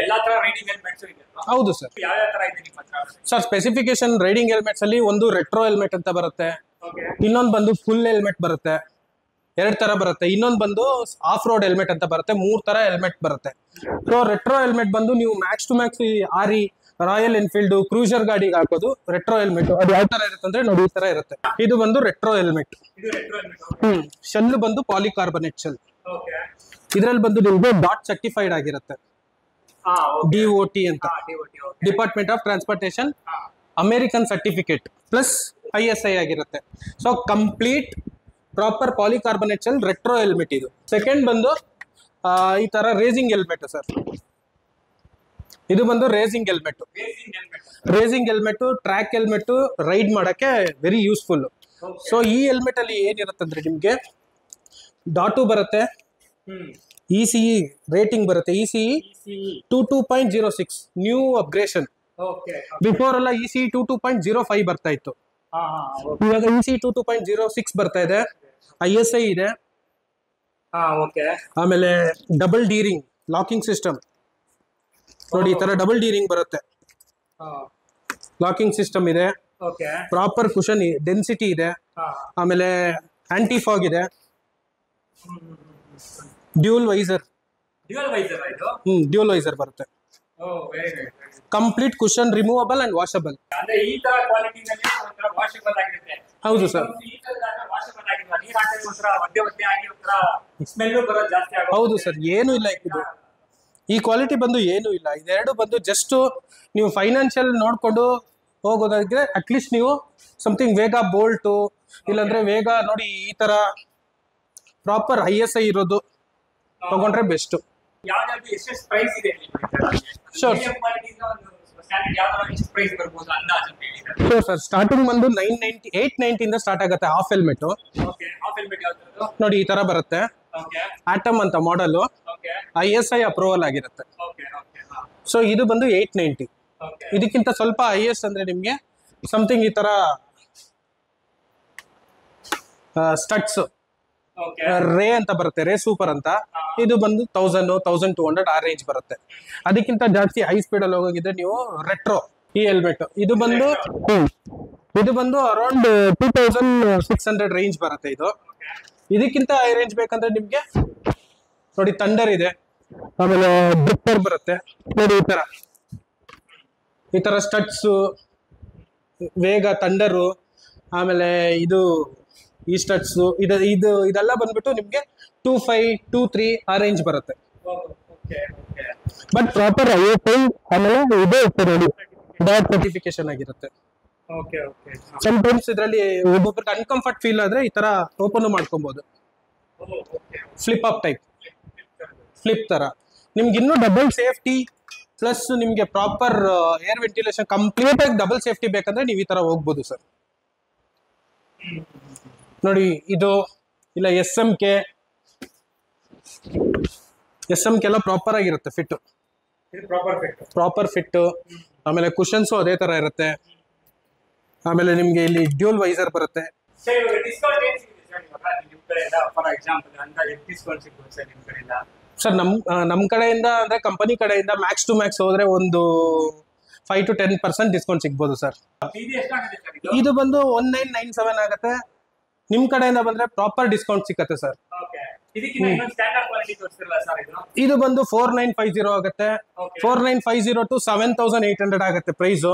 ಎಲ್ಲಾ ತರ riding helmets ಇದೆ. ಹೌದು ಸರ್. ಯಾವ ಯಾವ ತರ ಇದೆ ನಿಮ್ಮ ಹತ್ರ? ಸರ್ ಸ್ಪೆಸಿಫಿಕೇಶನ್ ರೈಡಿಂಗ್ ಹೆಲ್ಮೆಟ್ಸ್ ಅಲ್ಲಿ ಒಂದು ರೆಟ್ರೋ ಹೆಲ್ಮೆಟ್ ಅಂತ ಬರುತ್ತೆ, ಇನ್ನೊಂದು ಬಂದು ಫುಲ್ ಹೆಲ್ಮೆಟ್ ಬರುತ್ತೆ, 2 ತರ ಬರುತ್ತೆ. ಇನ್ನೊಂದು ಬಂದು ಆಫ್ ರೋಡ್ ಹೆಲ್ಮೆಟ್ ಅಂತ ಬರುತ್ತೆ, 3 ತರ ಹೆಲ್ಮೆಟ್ ಬರುತ್ತೆ. ಸೊ ರೆಟ್ರೋ ಹೆಲ್ಮೆಟ್ ಬಂದು ನೀವು ಮ್ಯಾಕ್ಸ್ ಟು ಮ್ಯಾಕ್ಸ್ ಆರಿ, ರಾಯಲ್ ಎನ್ಫೀಲ್ಡ್, ಕ್ರೂಸರ್ ಗಾಡಿಗೆ ಹಾಕೋದು ರೆಟ್ರೋ ಹೆಲ್ಮೆಟ್. ಅದು ಯಾವ ತರ ಇರುತ್ತೆ ಅಂದ್ರೆ ನೋಡಿ ಈ ತರ ಇರುತ್ತೆ. ಇದು ಬಂದು ರೆಟ್ರೋ ಹೆಲ್ಮೆಟ್. ಶೆಲ್ ಬಂದು ಪಾಲಿಕಾರ್ಬನೇಟ್ ಶೆಲ್. ಇದ್ರಲ್ಲಿ ಬಂದು ನಿಮ್ಗೆ ಡಾಟ್ ಸರ್ಟಿಫೈಡ್ ಆಗಿರುತ್ತೆ, DOT ಅಂತ, department of transportation American certificate plus ISI ಆಗಿರುತ್ತೆ. So complete proper polycarbonate shell retro helmet ಇದು. ಸೆಕೆಂಡ್ ಬಂದು ಈ ತರ ರೇಸಿಂಗ್ ಹೆಲ್ಮೆಟ್ ಸರ್. ಇದು ಬಂದು racing helmet. Racing helmet, track helmet, ride ಮಾಡಕ್ಕೆ ವೆರಿ ಯೂಸ್ಫುಲ್. ಸೊ ಈ ಹೆಲ್ಮೆಟ್ ಅಲ್ಲಿ ಏನಿರುತ್ತೆ ಅಂದ್ರೆ ನಿಮ್ಗೆ ಡಾಟು ಬರುತ್ತೆ, ECE ರೇಟಿಂಗ್ ಬರುತ್ತೆ, ECE 22.06 ನ್ಯೂ ಅಪ್ಗ್ರೇಷನ್. ಬಿಫೋರ್ ಎಲ್ಲ ECE 22.05 ಬರ್ತಾ ಇತ್ತು, ಇವಾಗ ECE 22.06 ಬರ್ತಾ ಇದೆ. ISI ಇದೆ, ಆಮೇಲೆ ಡಬಲ್ ಡೀರಿಂಗ್ ಲಾಕಿಂಗ್ ಸಿಸ್ಟಮ್ ನೋಡಿ, ಈ ತರ ಡಬಲ್ ಡೀರಿಂಗ್ ಬರುತ್ತೆ, ಲಾಕಿಂಗ್ ಸಿಸ್ಟಮ್ ಇದೆ, ಪ್ರಾಪರ್ ಕುಷನ್ ಡೆನ್ಸಿಟಿ ಇದೆ, ಆಮೇಲೆ ಆಂಟಿ ಫಾಗ್ ಇದೆ, ಡ್ಯೂಲ್ ವೈಸರ್ ಬರುತ್ತೆ, complete cushion removable and washable. ಹೌದು ಸರ್. ಹೌದು ಸರ್, ಏನು ಇಲ್ಲ ಇದು. ಈ ಕ್ವಾಲಿಟಿ ಬಂದು ಏನು ಇಲ್ಲ. ಇದೆರಡು ಬಂದು ಜಸ್ಟ್ ನೀವು ಫೈನಾನ್ಷಿಯಲ್ ನೋಡ್ಕೊಂಡು ಹೋಗೋದಾದ್ರೆ ಅಟ್ಲೀಸ್ಟ್ ನೀವು ಸಮಥಿಂಗ್ ವೇಗ ಬೋಲ್ಟು, ಇಲ್ಲಾಂದ್ರೆ ವೇಗ ನೋಡಿ ಈ ತರ ಪ್ರಾಪರ್ ISI ಇರೋದು ತಗೊಂಡ್ರೆ ಬೆಸ್ಟ್. ಶೋರ್ ಸರ್, ಸ್ಟಾರ್ಟಿಂಗ್ ಬಂದು 890 ಇಂದ ಸ್ಟಾರ್ಟ್ ಆಗುತ್ತೆ. ಹಾಫ್ ಹೆಲ್ಮೆಟ್ ನೋಡಿ ಈ ತರ ಬರುತ್ತೆ, ಆಟಮ್ ಅಂತ ಮಾಡಲ್, ISI ಅಪ್ರೂವಲ್ ಆಗಿರುತ್ತೆ. ಸೊ ಇದು ಬಂದು 890. ಇದಕ್ಕಿಂತ ಸ್ವಲ್ಪ IS ಅಂದ್ರೆ ನಿಮ್ಗೆ ಸಮಥಿಂಗ್ ಈ ತರ ಸ್ಟಟ್ಸ್ ರೇ ಅಂತ ಬರುತ್ತೆ, ರೇ ಸೂಪರ್ ಅಂತ. ಇದು ಬಂದು 1000-1200 ಆ ರೇಂಜ್ ಬರುತ್ತೆ. ಅದಕ್ಕಿಂತ ಜಾಸ್ತಿ ಹೈ ಸ್ಪೀಡ್ ಅಲ್ಲಿ ಹೋಗಿದ್ರೆ ನೀವು ರೆಟ್ರೋ ಈ ಹೆಲ್ಮೆಟ್ ಇದು ಬಂದು ಅರೌಂಡ್ 2600 ರೇಂಜ್ ಬರುತ್ತೆ. ಇದು ಇದಕ್ಕಿಂತ ಹೈ ರೇಂಜ್ ಬೇಕಂದ್ರೆ ನಿಮ್ಗೆ ನೋಡಿ ಥಂಡರ್ ಇದೆ, ಆಮೇಲೆ ಬ್ರಿಪ್ಪರ್ ಬರುತ್ತೆ ನೋಡಿ, ಈ ತರ ಸ್ಟಟ್ಸ್, ವೇಗ, ಥಂಡರು, ಆಮೇಲೆ ಇದು ಈ ಸ್ಟಟ್ಸ್, ಇದೆಲ್ಲ ಬಂದ್ಬಿಟ್ಟು ನಿಮ್ಗೆ 2523 ಆ ರೇಂಜ್ ಬರುತ್ತೆ. ಬಟ್ ಪ್ರಾಪರ್ ISI ಆಮೇಲೆ ಇದೆ ನೋಡಿ ಡಾಟ್ ಸರ್ಟಿಫಿಕೇಶನ್ ಆಗಿರುತ್ತೆ. ಸಮಟೈಮ್ಸ್ ಇದರಲ್ಲಿ ಒಬ್ಬೊಬ್ರಿಗೆ ಅನ್ಕಂಫರ್ಟ್ ಫೀಲ್ ಆದ್ರೆ ಈ ತರ ಓಪನ್ ಮಾಡ್ಕೊಬಹುದು, ಫ್ಲಿಪ್ ಅಪ್ ಟೈಪ್, ಫ್ಲಿಪ್ ತರ. ನಿಮ್ಗೆ ಇನ್ನೂ ಡಬಲ್ ಸೇಫ್ಟಿ ಪ್ಲಸ್ ನಿಮ್ಗೆ ಪ್ರಾಪರ್ ಏರ್ ವೆಂಟಿಲೇಷನ್ ಕಂಪ್ಲೀಟ್ ಆಗಿ ಡಬಲ್ ಸೇಫ್ಟಿ ಬೇಕಂದ್ರೆ ನೀವು ಈ ತರ ಹೋಗ್ಬೋದು ಸರ್. ನೋಡಿ ಇದು ಇಲ್ಲ SMK ಎಲ್ಲ ಪ್ರಾಪರ್ ಆಗಿರುತ್ತೆ, ಪ್ರಾಪರ್ ಫಿಟ್. ಆಮೇಲೆ ಕುಷನ್ಸು ಅದೇ ತರ ಇರುತ್ತೆ. ಆಮೇಲೆ ನಿಮ್ಗೆ ಇಲ್ಲಿ ಡ್ಯೂಲ್ ವೈಸರ್ ಬರುತ್ತೆ. ಸರ್ ನಮ್ ಕಡೆಯಿಂದ ಅಂದ್ರೆ ಕಂಪನಿ ಕಡೆಯಿಂದ ಮ್ಯಾಕ್ಸ್ ಟು ಮ್ಯಾಕ್ಸ್ ಹೋದ್ರೆ ಒಂದು 5 to 10% ಡಿಸ್ಕೌಂಟ್ ಸಿಗ್ಬೋದು ಸರ್. ಇದು ಬಂದು 1997 ಆಗುತ್ತೆ. ನಿಮ್ ಕಡೆಯಿಂದ ಬಂದ್ರೆ ಪ್ರಾಪರ್ ಡಿಸ್ಕೌಂಟ್ ಸಿಕ್ಕತ್ತೆ ಸರ್. ಇದು ಬಂದು 4950 ಆಗುತ್ತೆ, 4950 to 7800 ಆಗುತ್ತೆ ಪ್ರೈಸು,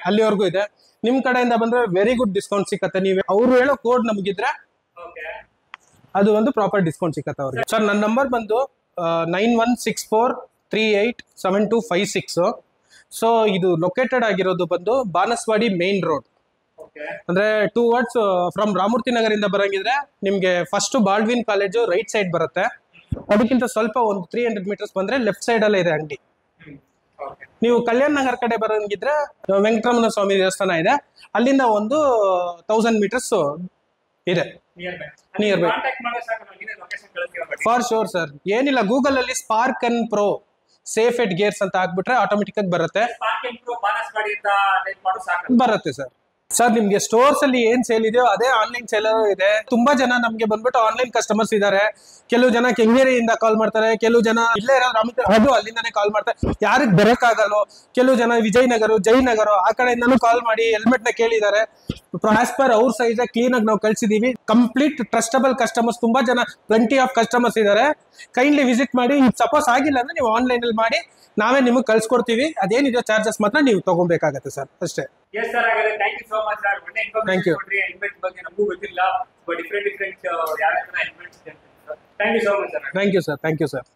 ಅಲ್ಲಿವರೆಗೂ ಇದೆ. ನಿಮ್ ಕಡೆಯಿಂದ ಬಂದ್ರೆ ವೆರಿ ಗುಡ್ ಡಿಸ್ಕೌಂಟ್ ಸಿಕ್ಕತ್ತೆ. ನೀವು ಅವ್ರು ಹೇಳೋ ಕೋಡ್ ನಮಗಿದ್ರೆ ಅದು ಒಂದು ಪ್ರಾಪರ್ ಡಿಸ್ಕೌಂಟ್ ಸಿಕ್ಕತ್ತೆ ಅವ್ರಿಗೆ. ಸರ್ ನನ್ನ ನಂಬರ್ ಬಂದು 9164387256. ಸೊ ಇದು ಲೊಕೇಟೆಡ್ ಆಗಿರೋದು ಬಂದು ಬಾನಸವಾಡಿ ಮೇನ್ ರೋಡ್, ಅಂದ್ರೆ ಟುವರ್ಡ್ಸ್ ಫ್ರಮ್ ರಾಮೂರ್ತಿ ನಗರಿಂದ ಬರಂಗಿದ್ರೆ ನಿಮ್ಗೆ first Baldwin college right side ಬರುತ್ತೆ. ಅದಕ್ಕಿಂತ ಸ್ವಲ್ಪ ಒಂದು 300 ಮೀಟರ್ಸ್ ಬಂದ್ರೆ ಲೆಫ್ಟ್ ಸೈಡ್ ಅಲ್ಲೇ ಇದೆ ಅಂಗಡಿ. ನೀವು ಕಲ್ಯಾಣ್ ನಗರ್ ಕಡೆ ಬರಂಗಿದ್ರೆ ವೆಂಕಟರಮಣ ಸ್ವಾಮಿ ದೇವಸ್ಥಾನ ಇದೆ, ಅಲ್ಲಿಂದ ಒಂದು 1000 ಮೀಟರ್ಸ್ ಇದೆ near by. For sure sir, ಏನಿಲ್ಲ ಗೂಗಲ್ ಅಲ್ಲಿ spark and pro safe at gears ಅಂತ ಹಾಕ್ಬಿಟ್ರೆ ಆಟೋಮೆಟಿಕ್ ಆಗಿ ಬರುತ್ತೆ ಸರ್. ಸರ್ ನಿಮ್ಗೆ ಸ್ಟೋರ್ಸ್ ಅಲ್ಲಿ ಏನ್ ಸೇಲ್ ಇದೆಯೋ ಅದೇ ಆನ್ಲೈನ್ ಸೇಲ್ ಇದೆ. ತುಂಬಾ ಜನ ನಮ್ಗೆ ಬಂದ್ಬಿಟ್ಟು ಆನ್ಲೈನ್ ಕಸ್ಟಮರ್ಸ್ ಇದಾರೆ. ಕೆಲವು ಜನ ಕೆಂಗೇರಿಯಿಂದ ಕಾಲ್ ಮಾಡ್ತಾರೆ, ಕೆಲವು ಜನ ಇಲ್ಲೇ ಅದು ಅಲ್ಲಿಂದಾನೇ ಕಾಲ್ ಮಾಡ್ತಾರೆ. ಯಾರಿಗ್ ಬರಕ್ಕಾಗಲ್ಲೋ ಕೆಲವು ಜನ ವಿಜಯನಗರ, ಜಯನಗರ ಆ ಕಡೆಯಿಂದನೂ ಕಾಲ್ ಮಾಡಿ ಹೆಲ್ಮೆಟ್ ನ ಕೇಳಿದ್ದಾರೆ. ಆಸ್ ಪರ್ ಅವ್ರ ಸೈಜ್ ಕ್ಲೀನ್ ಆಗಿ ನಾವು ಕಳ್ಸಿದೀವಿ. ಕಂಪ್ಲೀಟ್ ಟ್ರಸ್ಟಬಲ್ ಕಸ್ಟಮರ್ಸ್, ತುಂಬಾ ಜನ ಪ್ಲೆಂಟಿ ಆಫ್ ಕಸ್ಟಮರ್ಸ್ ಇದಾರೆ. ಕೈಂಡ್ಲಿ ವಿಸಿಟ್ ಮಾಡಿ. ಸಪೋಸ್ ಆಗಿಲ್ಲ ಅಂದ್ರೆ ನೀವು ಆನ್ಲೈನ್ ಅಲ್ಲಿ ಮಾಡಿ, ನಾವೇ ನಿಮಗೆ ಕಳ್ಸಿಕೊಡ್ತೀವಿ. ಅದೇನಿದೆ ಚಾರ್ಜಸ್ ಮಾತ್ರ ನೀವು ತಗೋಬೇಕಾಗತ್ತೆ ಸರ್, ಅಷ್ಟೇ. ಎಸ್ ಸರ್, ಹಾಗಾದ್ರೆ thank you so much sir. ಒಳ್ಳೆ Thank you. ಇನ್ಫಾರ್ಮೇಶನ್ ಕೊಡ್ರಿ. ಹೆಲ್ಮೆಟ್ ಬಗ್ಗೆ ನಮಗೂ ಗೊತ್ತಿಲ್ಲ, ಡಿಫ್ರೆಂಟ್ ಯಾವ ತರ ಹೆಲ್ಮೆಟ್ಸ್ ಇದೆ ಅಂತ. Thank you so much sir. Thank you sir.